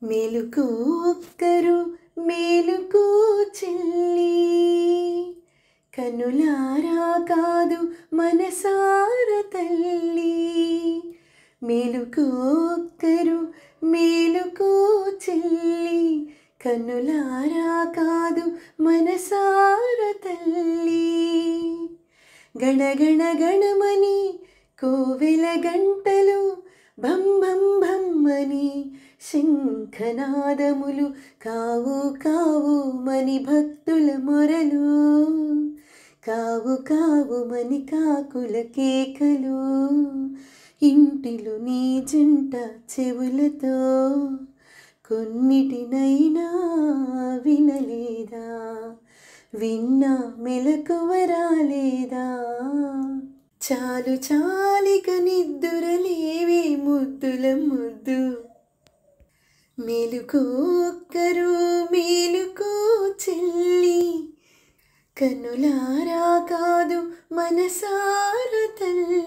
మేలుకో ఒక్కరు మేలుకో చెల్లి, కనులారా కాదు మనసార తల్లి. మేలుకో ఒక్కరు మేలుకో చెల్లి, కనులారా కాదు మనసార తల్లి. గణగణ గణమని కోవెల గంటలు భం భం భమ్మని శంఖనాదములు కావు కావు మని భక్తుల మొరలు, కావు కావు మని కాకుల కేకలు. ఇంటిలో నీ జంట చెవులతో కొన్నిటినైనా వినలేదా, విన్నా మెలకువ రాలేదా. చాలు చాలిక నిద్దురలేవే ముద్దుల ముద్దు, మేలుకో ఒక్కరు మేలుకో చెల్లి, కన్నులారా కాదు మనసార తల్లి.